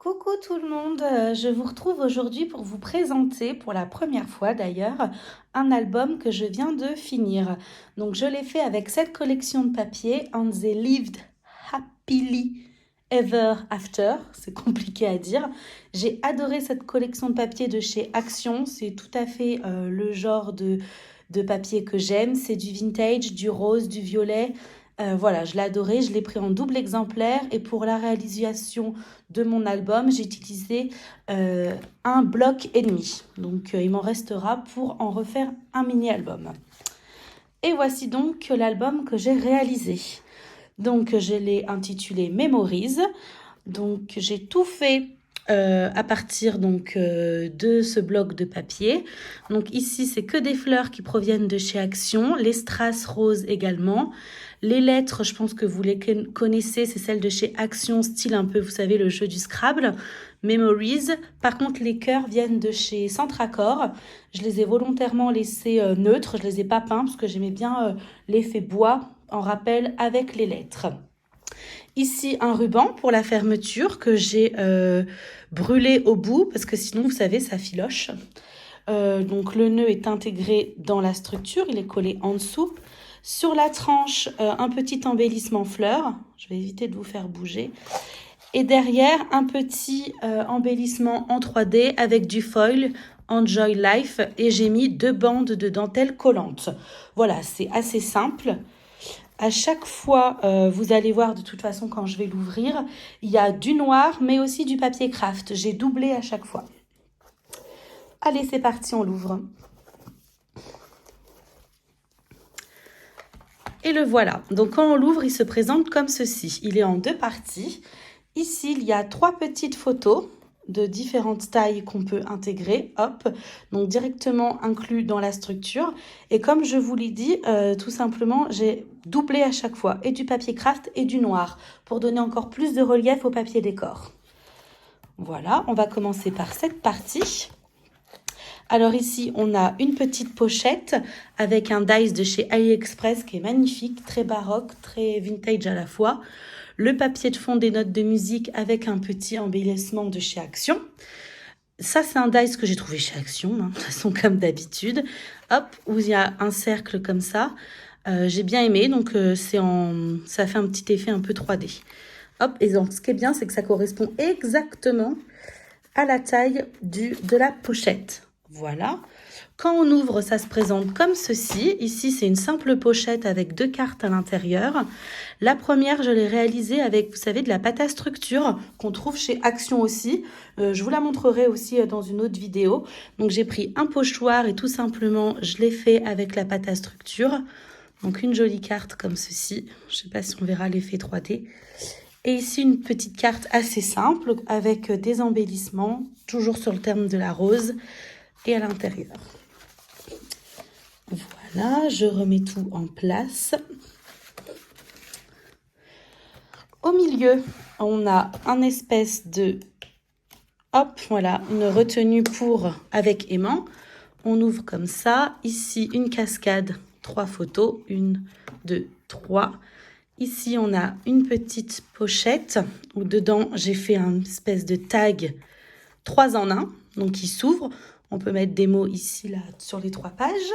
Coucou tout le monde, je vous retrouve aujourd'hui pour vous présenter, pour la première fois d'ailleurs, un album que je viens de finir. Donc je l'ai fait avec cette collection de papier, And They Lived Happily Ever After, c'est compliqué à dire. J'ai adoré cette collection de papier de chez Action, c'est tout à fait le genre de papier que j'aime, c'est du vintage, du rose, du violet. Voilà, je l'ai adoré, je l'ai pris en double exemplaire et pour la réalisation de mon album, j'ai utilisé un bloc et demi. Donc il m'en restera pour en refaire un mini-album. Et voici donc l'album que j'ai réalisé. Donc je l'ai intitulé Memories. Donc j'ai tout fait à partir de ce bloc de papier. Donc ici, c'est que des fleurs qui proviennent de chez Action, les strass roses également. Les lettres, je pense que vous les connaissez, c'est celles de chez Action, style un peu, vous savez, le jeu du Scrabble, Memories. Par contre, les cœurs viennent de chez Centracor. Je les ai volontairement laissés neutres, je les ai pas peints parce que j'aimais bien l'effet bois en rappel avec les lettres. Ici, un ruban pour la fermeture que j'ai brûlé au bout parce que sinon, vous savez, ça filoche. Donc, le nœud est intégré dans la structure, il est collé en dessous. Sur la tranche, un petit embellissement fleurs. Je vais éviter de vous faire bouger. Et derrière, un petit embellissement en 3D avec du foil Enjoy Life. Et j'ai mis 2 bandes de dentelle collante. Voilà, c'est assez simple. À chaque fois, vous allez voir de toute façon quand je vais l'ouvrir, il y a du noir mais aussi du papier craft. J'ai doublé à chaque fois. Allez, c'est parti, on l'ouvre. Et le voilà. Donc quand on l'ouvre, il se présente comme ceci. Il est en 2 parties. Ici, il y a 3 petites photos de différentes tailles qu'on peut intégrer, hop, donc directement inclus dans la structure. Et comme je vous l'ai dit, tout simplement, j'ai doublé à chaque fois, et du papier craft et du noir, pour donner encore plus de relief au papier décor. Voilà, on va commencer par cette partie. Alors ici, on a une petite pochette avec un dice de chez AliExpress qui est magnifique, très baroque, très vintage à la fois. Le papier de fond des notes de musique avec un petit embellissement de chez Action. Ça, c'est un dice que j'ai trouvé chez Action, de toute façon, comme d'habitude. Hop, où il y a un cercle comme ça. J'ai bien aimé, donc ça fait un petit effet un peu 3D. Hop, et donc ce qui est bien, c'est que ça correspond exactement à la taille de la pochette. Voilà. Quand on ouvre, ça se présente comme ceci. Ici, c'est une simple pochette avec 2 cartes à l'intérieur. La première, je l'ai réalisée avec, vous savez, de la pâte à structure qu'on trouve chez Action aussi. Je vous la montrerai aussi dans une autre vidéo. Donc, j'ai pris un pochoir et tout simplement, je l'ai fait avec la pâte à structure. Donc, une jolie carte comme ceci. Je ne sais pas si on verra l'effet 3D. Et ici, une petite carte assez simple avec des embellissements, toujours sur le thème de la rose et à l'intérieur. Voilà, je remets tout en place. Au milieu, on a un espèce de, hop, voilà, une retenue pour avec aimant. On ouvre comme ça. Ici, une cascade, 3 photos, 1, 2, 3. Ici, on a une petite pochette où dedans, j'ai fait une espèce de tag 3 en 1, donc il s'ouvre. On peut mettre des mots ici, là, sur les 3 pages.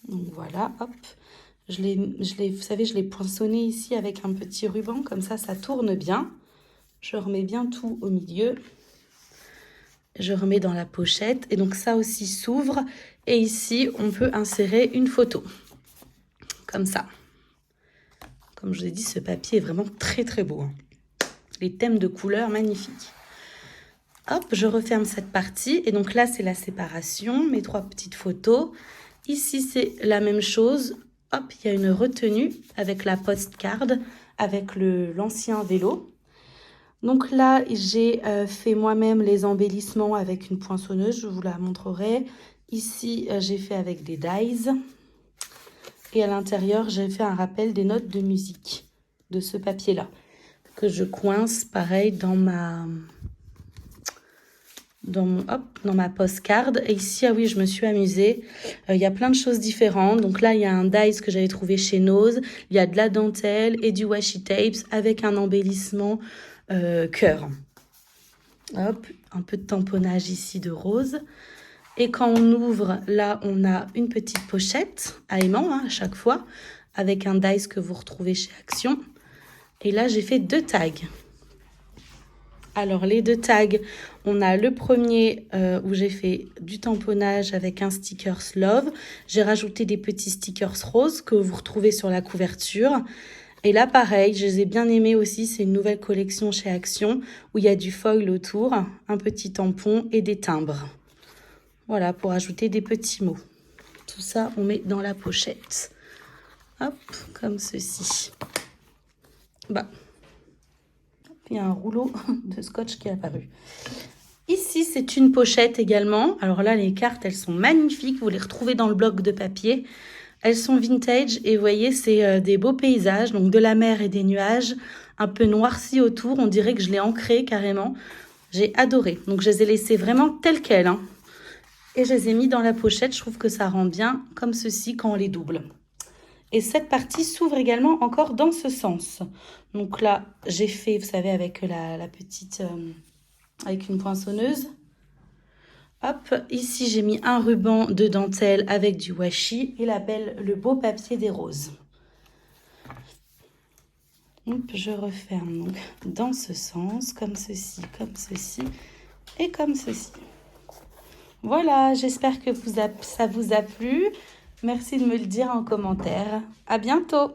Donc voilà, hop. Vous savez, je l'ai poinçonné ici avec un petit ruban, comme ça tourne bien. Je remets bien tout au milieu. Je remets dans la pochette. Et donc ça aussi s'ouvre. Et ici, on peut insérer une photo. Comme ça. Comme je vous ai dit, ce papier est vraiment très très beau. Les thèmes de couleurs magnifiques. Hop, je referme cette partie. Et donc là, c'est la séparation. Mes 3 petites photos. Ici, c'est la même chose. Hop, il y a une retenue avec la postcard, avec l'ancien vélo. Donc là, j'ai fait moi-même les embellissements avec une poinçonneuse. Je vous la montrerai. Ici, j'ai fait avec des dies. Et à l'intérieur, j'ai fait un rappel des notes de musique de ce papier-là. Que je coince, pareil, dans dans ma postcard. Et ici, ah oui, je me suis amusée. Il y a plein de choses différentes. Donc là, il y a un dies que j'avais trouvé chez Nose. Il y a de la dentelle et du washi tapes avec un embellissement cœur. Hop, un peu de tamponnage ici de rose. Et quand on ouvre, là, on a une petite pochette à aimant à chaque fois, avec un dies que vous retrouvez chez Action. Et là, j'ai fait 2 tags. Alors, les 2 tags, on a le premier où j'ai fait du tamponnage avec un stickers Love. J'ai rajouté des petits stickers roses que vous retrouvez sur la couverture. Et là, pareil, je les ai bien aimés aussi. C'est une nouvelle collection chez Action où il y a du foil autour, un petit tampon et des timbres. Voilà, pour ajouter des petits mots. Tout ça, on met dans la pochette. Hop, comme ceci. Bah, il y a un rouleau de scotch qui est apparu. Ici, c'est une pochette également. Alors là, les cartes, elles sont magnifiques. Vous les retrouvez dans le bloc de papier. Elles sont vintage et vous voyez, c'est des beaux paysages, donc de la mer et des nuages, un peu noircis autour. On dirait que je l'ai ancré carrément. J'ai adoré. Donc, je les ai laissées vraiment telles quelles, hein. Et je les ai mis dans la pochette. Je trouve que ça rend bien comme ceci quand on les double. Et cette partie s'ouvre également encore dans ce sens. Donc là, j'ai fait, vous savez, avec la petite... avec une poinçonneuse. Hop, ici, j'ai mis un ruban de dentelle avec du washi et le beau papier des roses. Hop, je referme donc dans ce sens, comme ceci et comme ceci. Voilà, j'espère que ça vous a plu. Merci de me le dire en commentaire. À bientôt!